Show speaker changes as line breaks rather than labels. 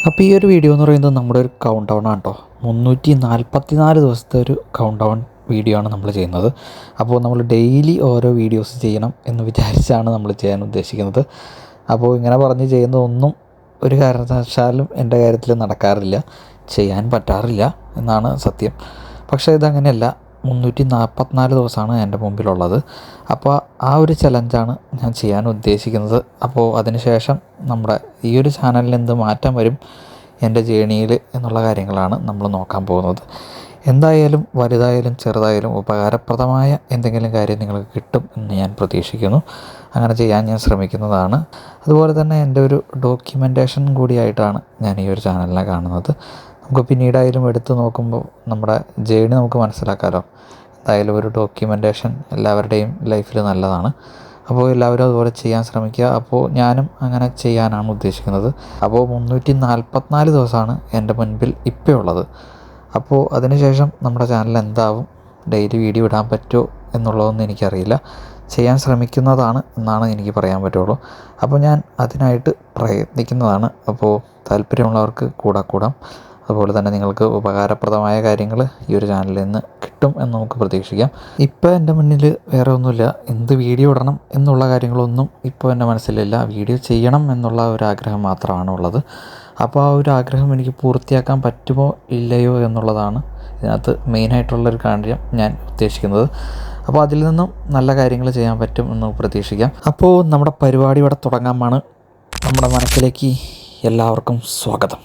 അപ്പോൾ ഈ ഒരു വീഡിയോ എന്ന് പറയുന്നത് നമ്മുടെ ഒരു കൗണ്ട് ഡൗൺ ആണ് കേട്ടോ. 344 ദിവസത്തെ ഒരു കൗണ്ട് ഡൗൺ വീഡിയോ ആണ് നമ്മൾ ചെയ്യുന്നത്. അപ്പോൾ നമ്മൾ ഡെയിലി ഓരോ വീഡിയോസ് ചെയ്യണം എന്ന് വിചാരിച്ചാണ് നമ്മൾ ചെയ്യാൻ ഉദ്ദേശിക്കുന്നത്. അപ്പോൾ ഇങ്ങനെ പറഞ്ഞ് ചെയ്യുന്നതൊന്നും ഒരു കാരണവശാലും എൻ്റെ കാര്യത്തിൽ നടക്കാറില്ല, ചെയ്യാൻ പറ്റാറില്ല എന്നാണ് സത്യം. പക്ഷേ ഇതങ്ങനെയല്ല. 344 ദിവസമാണ് എൻ്റെ മുമ്പിലുള്ളത്. അപ്പോൾ ആ ഒരു ചലഞ്ചാണ് ഞാൻ ചെയ്യാൻ ഉദ്ദേശിക്കുന്നത്. അപ്പോൾ അതിനുശേഷം നമ്മുടെ ഈ ഒരു ചാനലിൽ എന്ത് മാറ്റം വരും എൻ്റെ ജേണിയിൽ എന്നുള്ള കാര്യങ്ങളാണ് നമ്മൾ നോക്കാൻ പോകുന്നത്. എന്തായാലും വലുതായാലും ചെറുതായാലും ഉപകാരപ്രദമായ എന്തെങ്കിലും കാര്യം നിങ്ങൾക്ക് കിട്ടും എന്ന് ഞാൻ പ്രതീക്ഷിക്കുന്നു. അങ്ങനെ ചെയ്യാൻ ഞാൻ ശ്രമിക്കുന്നതാണ്. അതുപോലെ തന്നെ എൻ്റെ ഒരു ഡോക്യുമെൻറ്റേഷൻ കൂടിയായിട്ടാണ് ഞാൻ ഈ ഒരു ചാനലിനെ കാണുന്നത്. നമുക്ക് പിന്നീടായാലും എടുത്തു നോക്കുമ്പോൾ നമ്മുടെ ജേണി നമുക്ക് മനസ്സിലാക്കാമല്ലോ. എന്തായാലും ഒരു ഡോക്യുമെൻറ്റേഷൻ എല്ലാവരുടെയും ലൈഫിൽ നല്ലതാണ്. അപ്പോൾ എല്ലാവരും അതുപോലെ ചെയ്യാൻ ശ്രമിക്കുക. അപ്പോൾ ഞാനും അങ്ങനെ ചെയ്യാനാണ് ഉദ്ദേശിക്കുന്നത്. അപ്പോൾ 344 ദിവസമാണ് എൻ്റെ മുൻപിൽ ഇപ്പോൾ ഉള്ളത്. അപ്പോൾ അതിനുശേഷം നമ്മുടെ ചാനൽ എന്താവും, ഡെയിലി വീഡിയോ ഇടാൻ പറ്റുമോ എന്നുള്ളതൊന്നും എനിക്കറിയില്ല. ചെയ്യാൻ ശ്രമിക്കുന്നതാണ് എന്നാണ് എനിക്ക് പറയാൻ പറ്റുള്ളൂ. അപ്പോൾ ഞാൻ അതിനായിട്ട് പ്രയത്നിക്കുന്നതാണ്. അപ്പോൾ താല്പര്യമുള്ളവർക്ക് കൂടാം. അതുപോലെ തന്നെ നിങ്ങൾക്ക് ഉപകാരപ്രദമായ കാര്യങ്ങൾ ഈ ഒരു ചാനലിൽ നിന്ന് കിട്ടും എന്ന് നമുക്ക് പ്രതീക്ഷിക്കാം. ഇപ്പോൾ എൻ്റെ മുന്നിൽ വേറെ ഒന്നുമില്ല, എന്ത് വീഡിയോ ഇടണം എന്നുള്ള കാര്യങ്ങളൊന്നും ഇപ്പോൾ എൻ്റെ മനസ്സിലില്ല. വീഡിയോ ചെയ്യണം എന്നുള്ള ഒരു ആഗ്രഹം മാത്രമാണ് ഉള്ളത്. അപ്പോൾ ആ ഒരു ആഗ്രഹം എനിക്ക് പൂർത്തിയാക്കാൻ പറ്റുമോ ഇല്ലയോ എന്നുള്ളതാണ് ഇതിനകത്ത് മെയിനായിട്ടുള്ളൊരു കാര്യം ഞാൻ ഉദ്ദേശിക്കുന്നത്. അപ്പോൾ അതിൽ നിന്നും നല്ല കാര്യങ്ങൾ ചെയ്യാൻ പറ്റും എന്ന് പ്രതീക്ഷിക്കാം. അപ്പോൾ നമ്മുടെ പരിപാടി ഇവിടെ തുടങ്ങാമാണ്. നമ്മുടെ മനസ്സിലേക്ക് എല്ലാവർക്കും സ്വാഗതം.